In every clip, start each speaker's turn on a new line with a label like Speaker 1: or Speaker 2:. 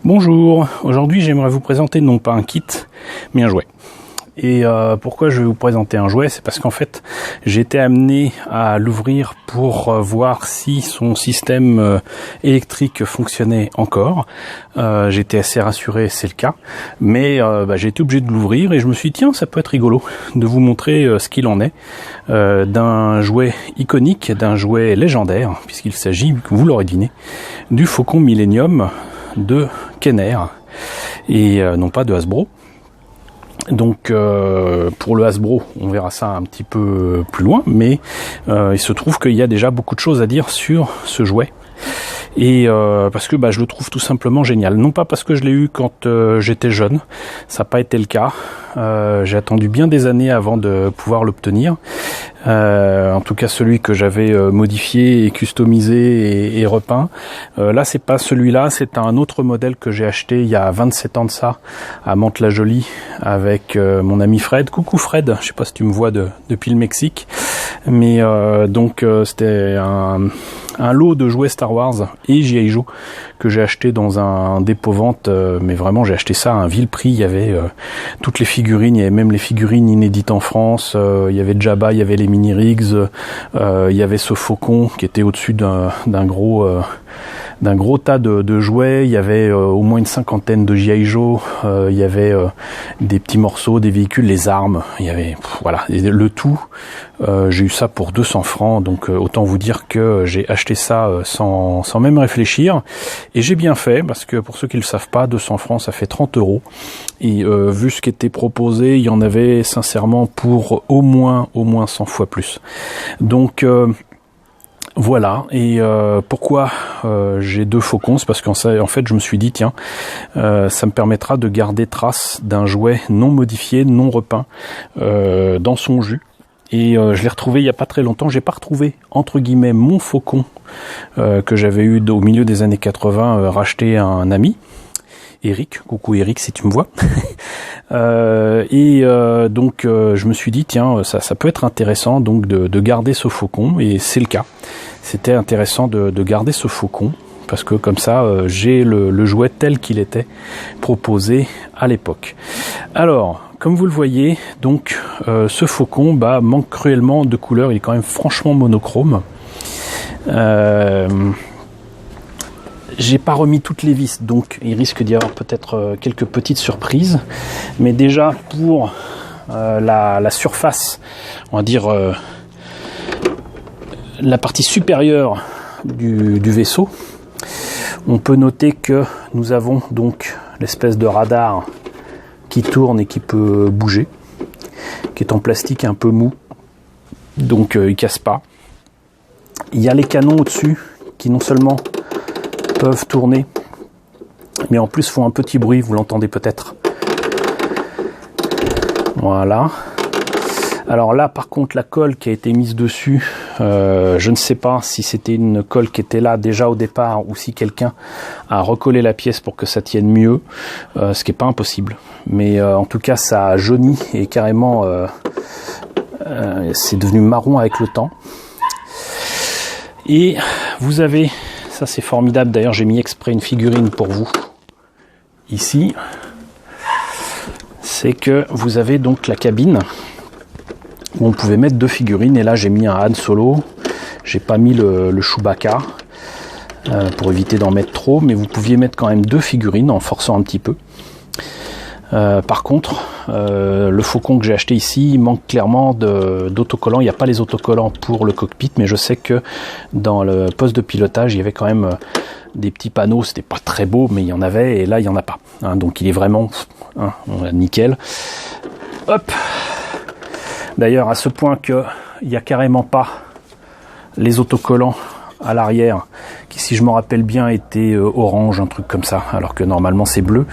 Speaker 1: Bonjour, aujourd'hui j'aimerais vous présenter non pas un kit, mais un jouet. Et pourquoi je vais vous présenter un jouet, c'est parce qu'en fait j'ai été amené à l'ouvrir pour voir si son système électrique fonctionnait encore. J'étais assez rassuré, c'est le cas, mais j'ai été obligé de l'ouvrir et je me suis dit tiens, ça peut être rigolo de vous montrer ce qu'il en est d'un jouet iconique, d'un jouet légendaire, puisqu'il s'agit, vous l'aurez deviné, du Faucon Millenium de Kenner et non pas de Hasbro. Donc pour le Hasbro, on verra ça un petit peu plus loin, mais il se trouve qu'il y a déjà beaucoup de choses à dire sur ce jouet. Et parce que je le trouve tout simplement génial. Non pas parce que je l'ai eu quand j'étais jeune, ça n'a pas été le cas. J'ai attendu bien des années avant de pouvoir l'obtenir. En tout cas celui que j'avais modifié et customisé et repeint. Là c'est pas celui-là, c'est un autre modèle que j'ai acheté il y a 27 ans de ça à Mantes-la-Jolie avec mon ami Fred. Coucou Fred, je sais pas si tu me vois depuis le Mexique, mais donc c'était un lot de jouets Star Wars et G.I. Joe que j'ai acheté dans un dépôt-vente, mais vraiment j'ai acheté ça à un vil prix. Il y avait toutes les figurines, il y avait même les figurines inédites en France, il y avait Jabba, il y avait les mini-rigs, il y avait ce faucon qui était au-dessus d'un gros tas de jouets. Il y avait au moins une cinquantaine de G.I. Joe, il y avait des petits morceaux, des véhicules, les armes, il y avait voilà, le tout. J'ai eu ça pour 200 francs, donc autant vous dire que j'ai acheté ça sans même réfléchir, et j'ai bien fait, parce que pour ceux qui ne le savent pas, 200 francs ça fait 30 €, et vu ce qui était proposé, il y en avait sincèrement pour au moins 100 fois plus. Donc voilà, et pourquoi j'ai deux faucons, c'est parce qu'en fait je me suis dit tiens, ça me permettra de garder trace d'un jouet non modifié, non repeint dans son jus. Et je l'ai retrouvé il n'y a pas très longtemps. J'ai pas retrouvé entre guillemets mon faucon que j'avais eu au milieu des années 80 racheté à un ami, Eric. Coucou Eric si tu me vois. Donc je me suis dit tiens, ça peut être intéressant donc de garder ce faucon, et c'est le cas. C'était intéressant de garder ce faucon parce que comme ça j'ai le jouet tel qu'il était proposé à l'époque. Alors comme vous le voyez, donc ce faucon manque cruellement de couleur. Il est quand même franchement monochrome. J'ai pas remis toutes les vis, donc il risque d'y avoir peut-être quelques petites surprises. Mais déjà pour la surface, on va dire la partie supérieure du vaisseau, on peut noter que nous avons donc l'espèce de radar qui tourne et qui peut bouger, qui est en plastique un peu mou, donc il casse pas. Il y a les canons au-dessus qui non seulement peuvent tourner, mais en plus font un petit bruit, vous l'entendez peut-être. Voilà. Alors là par contre la colle qui a été mise dessus, je ne sais pas si c'était une colle qui était là déjà au départ ou si quelqu'un a recollé la pièce pour que ça tienne mieux, ce qui n'est pas impossible. Mais en tout cas ça a jauni et carrément c'est devenu marron avec le temps. Et vous avez, ça c'est formidable, d'ailleurs j'ai mis exprès une figurine pour vous ici, c'est que vous avez donc la cabine où on pouvait mettre deux figurines, et là j'ai mis un Han Solo, j'ai pas mis le Chewbacca pour éviter d'en mettre trop, mais vous pouviez mettre quand même deux figurines en forçant un petit peu. Par contre le faucon que j'ai acheté ici, il manque clairement d'autocollants. Il n'y a pas les autocollants pour le cockpit, mais je sais que dans le poste de pilotage il y avait quand même des petits panneaux. C'était pas très beau, mais il y en avait, et là il n'y en a pas, donc il est vraiment nickel. Hop. D'ailleurs à ce point que il n'y a carrément pas les autocollants à l'arrière, qui si je me rappelle bien était orange, un truc comme ça, alors que normalement c'est bleu,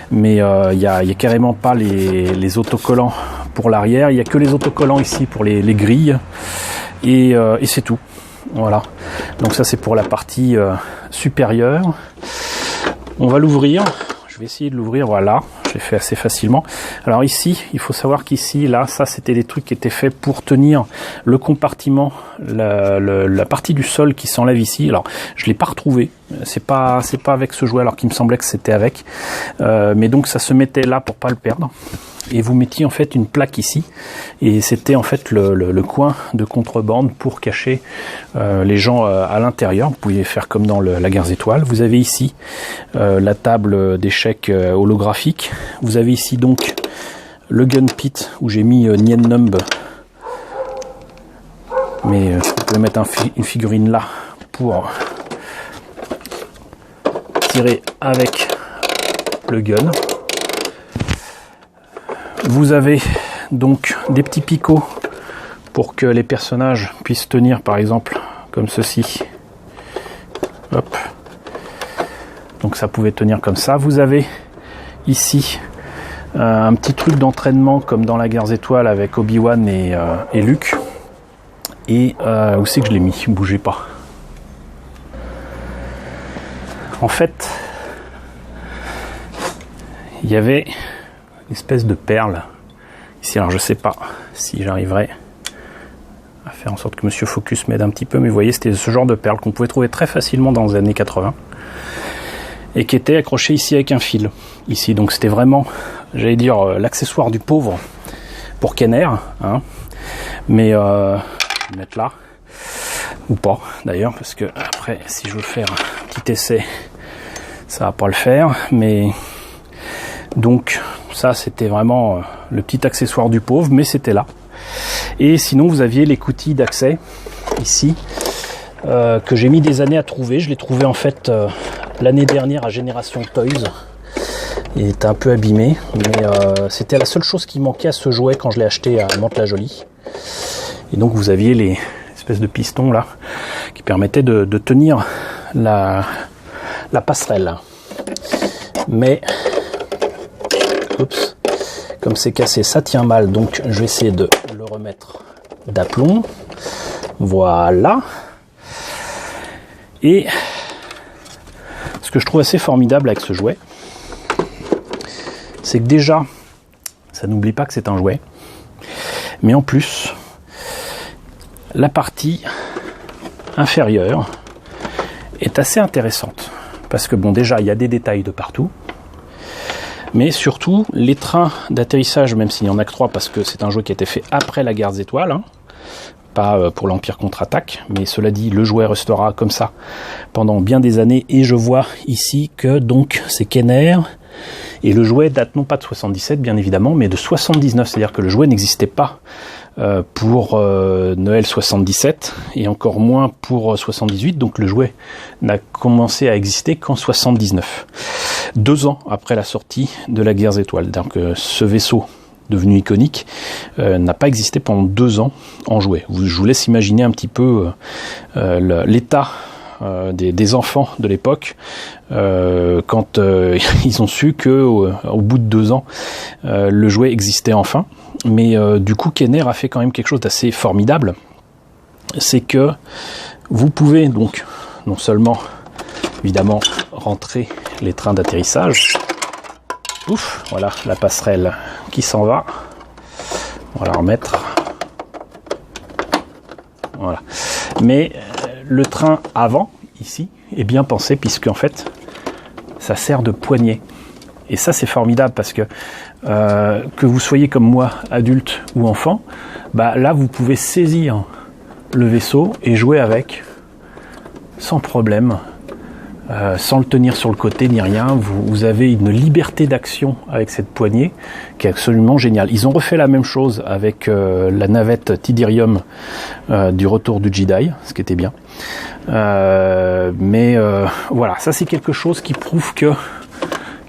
Speaker 1: mais il y a carrément pas les autocollants pour l'arrière. Il n'y a que les autocollants ici pour les grilles, et c'est tout. Voilà, donc ça c'est pour la partie supérieure. On va l'ouvrir, je vais essayer de l'ouvrir, voilà, je l'ai fait assez facilement. Alors ici, il faut savoir qu'ici, là, ça c'était des trucs qui étaient faits pour tenir le compartiment, la partie du sol qui s'enlève ici. Alors je ne l'ai pas retrouvé, C'est pas avec ce jouet, alors qu'il me semblait que c'était avec. Mais donc ça se mettait là pour pas le perdre. Et vous mettiez en fait une plaque ici, et c'était en fait le coin de contrebande pour cacher les gens à l'intérieur. Vous pouviez faire comme dans la guerre des étoiles. Vous avez ici la table d'échecs holographique. Vous avez ici donc le gun pit où j'ai mis Nien Numb. Mais vous pouvez mettre une figurine là pour tirer avec le gun. Vous avez donc des petits picots pour que les personnages puissent tenir, par exemple, comme ceci. Hop. Donc ça pouvait tenir comme ça. Vous avez ici un petit truc d'entraînement comme dans la guerre des étoiles avec Obi-Wan et Luke. Et où c'est que je l'ai mis? Bougez pas. En fait, il y avait une espèce de perle ici. Alors je sais pas si j'arriverai à faire en sorte que Monsieur Focus m'aide un petit peu, mais vous voyez, c'était ce genre de perle qu'on pouvait trouver très facilement dans les années 80 et qui était accroché ici avec un fil. Ici, donc c'était vraiment, j'allais dire, l'accessoire du pauvre pour Kenner, hein. Mais je vais le mettre là, ou pas d'ailleurs, parce que après, si je veux faire un petit essai, ça va pas le faire. Mais donc ça, c'était vraiment le petit accessoire du pauvre, mais c'était là. Et sinon, vous aviez les coutilles d'accès ici, que j'ai mis des années à trouver. Je l'ai trouvé en fait l'année dernière à Génération Toys. Il était un peu abîmé, mais c'était la seule chose qui manquait à ce jouet quand je l'ai acheté à Mantes-la-Jolie. Et donc vous aviez les espèces de pistons là qui permettaient de tenir la passerelle. Mais oups, comme c'est cassé, ça tient mal, donc je vais essayer de le remettre d'aplomb. Voilà. Et ce que je trouve assez formidable avec ce jouet, c'est que déjà, ça n'oublie pas que c'est un jouet, mais en plus, la partie inférieure est assez intéressante, parce que bon, déjà, il y a des détails de partout, mais surtout, les trains d'atterrissage, même s'il n'y en a que 3, parce que c'est un jeu qui a été fait après la guerre des étoiles, hein, pas pour l'Empire contre-attaque, mais cela dit, le jouet restera comme ça pendant bien des années, et je vois ici que donc c'est Kenner. Et le jouet date non pas de 77 bien évidemment, mais de 79, c'est-à-dire que le jouet n'existait pas pour Noël 77 et encore moins pour 78, donc le jouet n'a commencé à exister qu'en 79, 2 ans après la sortie de la guerre des étoiles. Donc ce vaisseau devenu iconique n'a pas existé pendant 2 ans en jouet. Je vous laisse imaginer un petit peu l'état des enfants de l'époque quand ils ont su que au bout de 2 ans le jouet existait enfin. Mais du coup, Kenner a fait quand même quelque chose d'assez formidable, c'est que vous pouvez donc non seulement évidemment rentrer les trains d'atterrissage, ouf, voilà la passerelle qui s'en va, on va la remettre, voilà, mais le train avant, ici, est bien pensé puisque en fait, ça sert de poignée. Et ça, c'est formidable parce que vous soyez comme moi, adulte ou enfant, bah là, vous pouvez saisir le vaisseau et jouer avec sans problème, sans le tenir sur le côté ni rien. Vous avez une liberté d'action avec cette poignée qui est absolument géniale. Ils ont refait la même chose avec la navette Tidirium du Retour du Jedi, ce qui était bien. Mais voilà, ça c'est quelque chose qui prouve que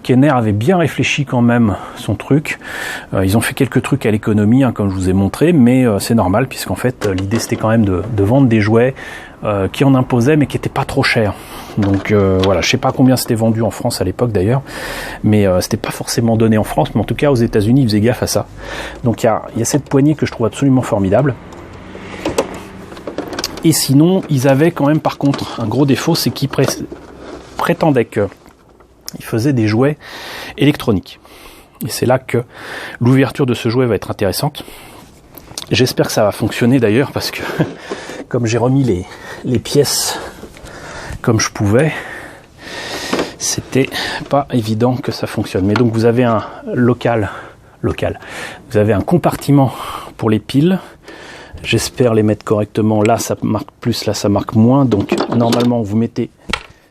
Speaker 1: Kenner avait bien réfléchi quand même son truc. Ils ont fait quelques trucs à l'économie, hein, comme je vous ai montré, mais c'est normal puisqu'en fait l'idée c'était quand même de vendre des jouets qui en imposaient mais qui n'étaient pas trop chers. Donc voilà, je sais pas combien c'était vendu en France à l'époque d'ailleurs, mais c'était pas forcément donné en France, mais en tout cas aux États-Unis ils faisaient gaffe à ça. Donc il y a cette poignée que je trouve absolument formidable. Et sinon, ils avaient quand même par contre un gros défaut, c'est qu'ils prétendaient que ils faisaient des jouets électroniques. Et c'est là que l'ouverture de ce jouet va être intéressante. J'espère que ça va fonctionner d'ailleurs, parce que comme j'ai remis les pièces comme je pouvais, c'était pas évident que ça fonctionne. Mais donc vous avez un local, vous avez un compartiment pour les piles. J'espère les mettre correctement. Là ça marque plus, là ça marque moins. Donc normalement vous mettez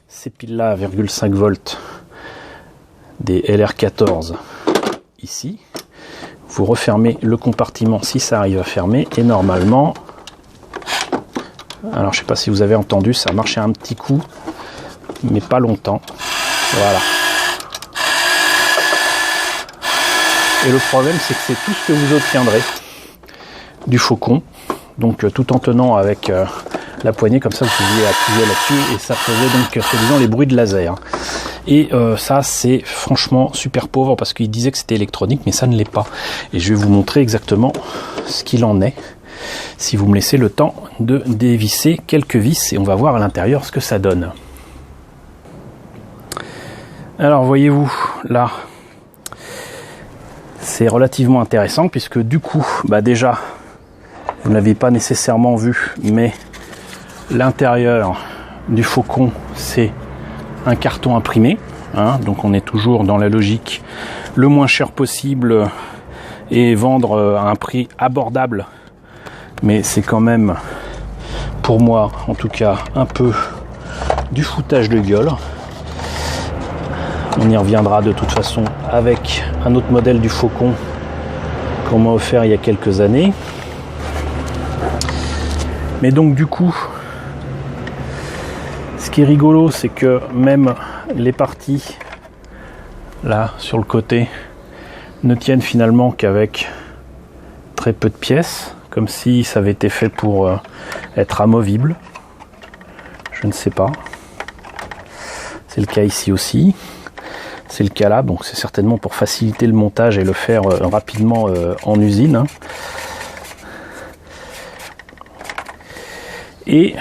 Speaker 1: ces piles là à 1,5 volts des LR14 ici. Vous refermez le compartiment si ça arrive à fermer. Et normalement, alors je sais pas si vous avez entendu, ça a marché un petit coup, mais pas longtemps. Voilà. Et le problème, c'est que c'est tout ce que vous obtiendrez du faucon. Donc tout en tenant avec la poignée, comme ça vous pouviez appuyer là-dessus et ça faisait donc soi-disant les bruits de laser. Et ça c'est franchement super pauvre parce qu'il disait que c'était électronique, mais ça ne l'est pas. Et je vais vous montrer exactement ce qu'il en est si vous me laissez le temps de dévisser quelques vis et on va voir à l'intérieur ce que ça donne. Alors voyez-vous là, c'est relativement intéressant puisque du coup, déjà vous ne l'avez pas nécessairement vu, mais l'intérieur du faucon c'est un carton imprimé, hein, donc on est toujours dans la logique le moins cher possible et vendre à un prix abordable, mais c'est quand même pour moi en tout cas un peu du foutage de gueule. On y reviendra de toute façon avec un autre modèle du faucon qu'on m'a offert il y a quelques années. Mais donc du coup, ce qui est rigolo, c'est que même les parties là sur le côté ne tiennent finalement qu'avec très peu de pièces, comme si ça avait été fait pour être amovible. Je ne sais pas. C'est le cas ici aussi. C'est le cas là, donc c'est certainement pour faciliter le montage et le faire rapidement en usine. Hein. Et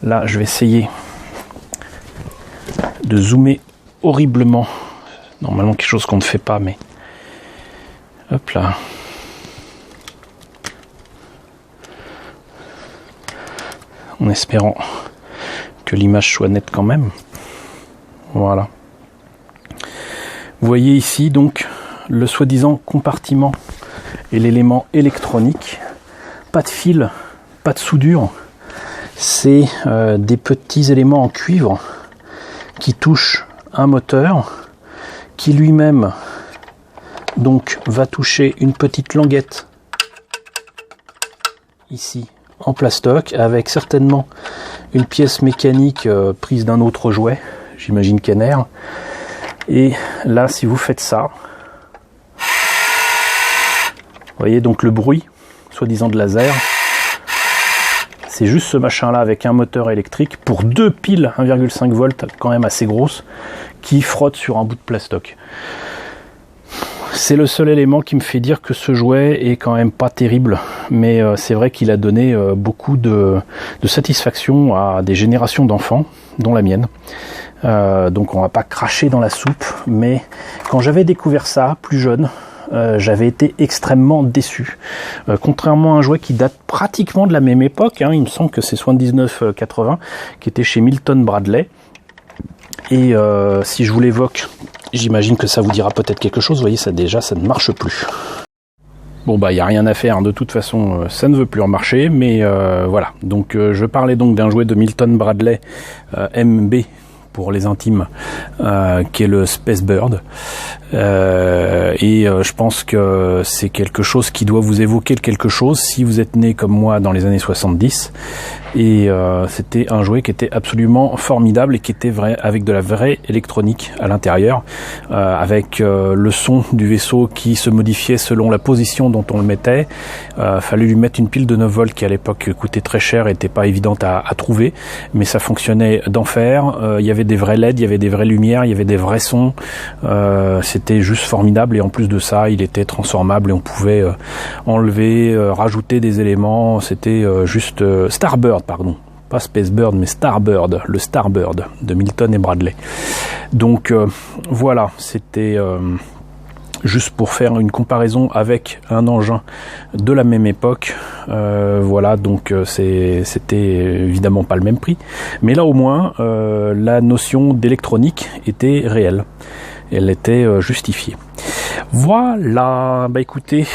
Speaker 1: là, je vais essayer de zoomer horriblement. Normalement, quelque chose qu'on ne fait pas, mais hop là. En espérant que l'image soit nette quand même. Voilà. Vous voyez ici donc le soi-disant compartiment et l'élément électronique. Pas de fil, pas de soudure. C'est des petits éléments en cuivre qui touchent un moteur qui lui-même donc va toucher une petite languette ici en plastoc avec certainement une pièce mécanique prise d'un autre jouet, j'imagine Kenner. Et là, si vous faites ça, vous voyez donc le bruit, soi-disant de laser, c'est juste ce machin-là avec un moteur électrique pour deux piles 1,5 volts, quand même assez grosses, qui frottent sur un bout de plastoc. C'est le seul élément qui me fait dire que ce jouet est quand même pas terrible, mais c'est vrai qu'il a donné beaucoup de satisfaction à des générations d'enfants, dont la mienne. Donc on va pas cracher dans la soupe, mais quand j'avais découvert ça plus jeune, j'avais été extrêmement déçu. Contrairement à un jouet qui date pratiquement de la même époque, hein, il me semble que c'est 79-80, qui était chez Milton Bradley. Et si je vous l'évoque, j'imagine que ça vous dira peut-être quelque chose. Vous voyez, ça déjà, ça ne marche plus. Bon il n'y a rien à faire, hein. De toute façon ça ne veut plus en marcher, mais voilà. Donc je parlais donc d'un jouet de Milton Bradley MB pour les intimes, qui est le Space Bird. Et je pense que c'est quelque chose qui doit vous évoquer quelque chose si vous êtes né comme moi dans les années 70. Et c'était un jouet qui était absolument formidable et qui était vrai, avec de la vraie électronique à l'intérieur, avec le son du vaisseau qui se modifiait selon la position dont on le mettait. Fallait lui mettre une pile de 9 volts qui à l'époque coûtait très cher et n'était pas évidente à trouver, mais ça fonctionnait d'enfer. Il y avait des vrais LED, il y avait des vraies lumières, il y avait des vrais sons. C'était juste formidable, et en plus de ça il était transformable et on pouvait enlever, rajouter des éléments. C'était juste Starbird, pardon, pas Space Bird mais Starbird, le Starbird de Milton et Bradley. Donc voilà, c'était juste pour faire une comparaison avec un engin de la même époque. Voilà, donc c'était évidemment pas le même prix, mais là au moins la notion d'électronique était réelle, elle était justifiée. Voilà, bah écoutez,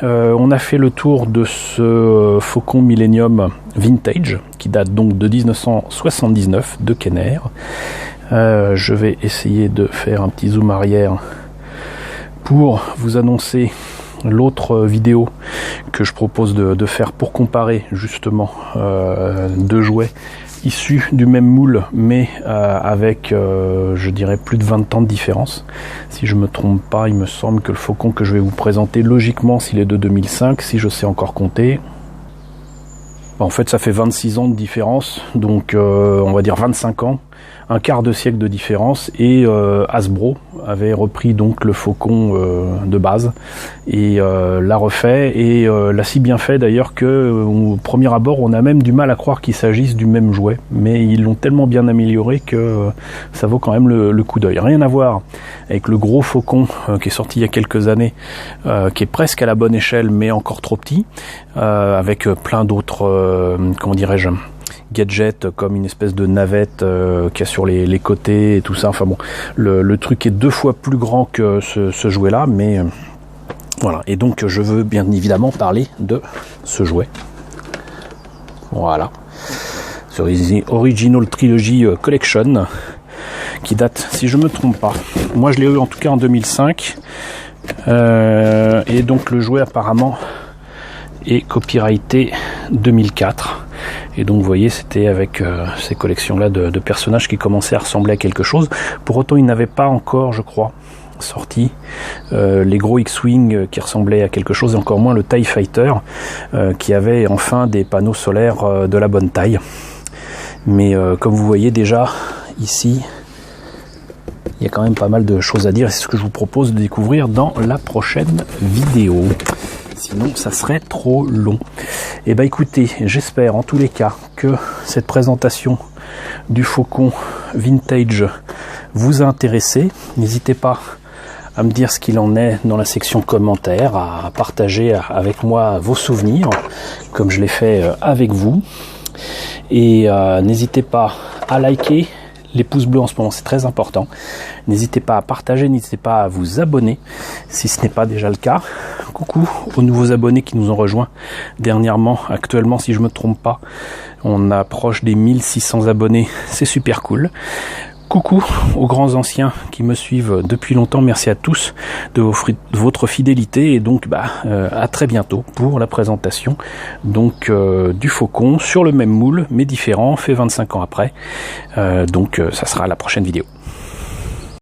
Speaker 1: on a fait le tour de ce Faucon Millennium Vintage qui date donc de 1979 de Kenner. Je vais essayer de faire un petit zoom arrière pour vous annoncer l'autre vidéo que je propose de faire pour comparer justement deux jouets issus du même moule mais avec je dirais plus de 20 ans de différence. Si je me trompe pas, il me semble que le Faucon que je vais vous présenter logiquement, s'il est de 2005, si je sais encore compter, en fait ça fait 26 ans de différence, donc on va dire 25 ans, un quart de siècle de différence, et Hasbro avait repris donc le Faucon de base et l'a refait, et l'a si bien fait d'ailleurs que au premier abord on a même du mal à croire qu'il s'agisse du même jouet, mais ils l'ont tellement bien amélioré que ça vaut quand même le coup d'œil. Rien à voir avec le gros Faucon qui est sorti il y a quelques années, qui est presque à la bonne échelle mais encore trop petit, avec plein d'autres comment dirais-je, gadget comme une espèce de navette qu'il y a sur les côtés et tout ça. Enfin bon, le truc est 2 fois plus grand que ce jouet là, mais voilà. Et donc je veux bien évidemment parler de ce jouet. Voilà, ce Original Trilogy Collection qui date, si je me trompe pas, moi je l'ai eu en tout cas en 2005, et donc le jouet apparemment est copyrighté 2004. Et donc vous voyez, c'était avec ces collections là de personnages qui commençaient à ressembler à quelque chose. Pour autant, ils n'avaient pas encore, je crois, sorti les gros X-Wing qui ressemblaient à quelque chose, et encore moins le TIE Fighter qui avait enfin des panneaux solaires de la bonne taille. Mais comme vous voyez déjà ici, il y a quand même pas mal de choses à dire, et c'est ce que je vous propose de découvrir dans la prochaine vidéo. Sinon ça serait trop long. Et bah écoutez, j'espère en tous les cas que cette présentation du Faucon Vintage vous a intéressé. N'hésitez pas à me dire ce qu'il en est dans la section commentaires, à partager avec moi vos souvenirs comme je l'ai fait avec vous, et n'hésitez pas à liker. Les pouces bleus en ce moment, c'est très important. N'hésitez pas à partager, n'hésitez pas à vous abonner si ce n'est pas déjà le cas. Coucou aux nouveaux abonnés qui nous ont rejoints dernièrement. Actuellement, si je me trompe pas, on approche des 1600 abonnés. C'est super cool. Coucou aux grands anciens qui me suivent depuis longtemps. Merci à tous de votre fidélité, et donc à très bientôt pour la présentation donc du Faucon sur le même moule mais différent, fait 25 ans après. Donc ça sera la prochaine vidéo.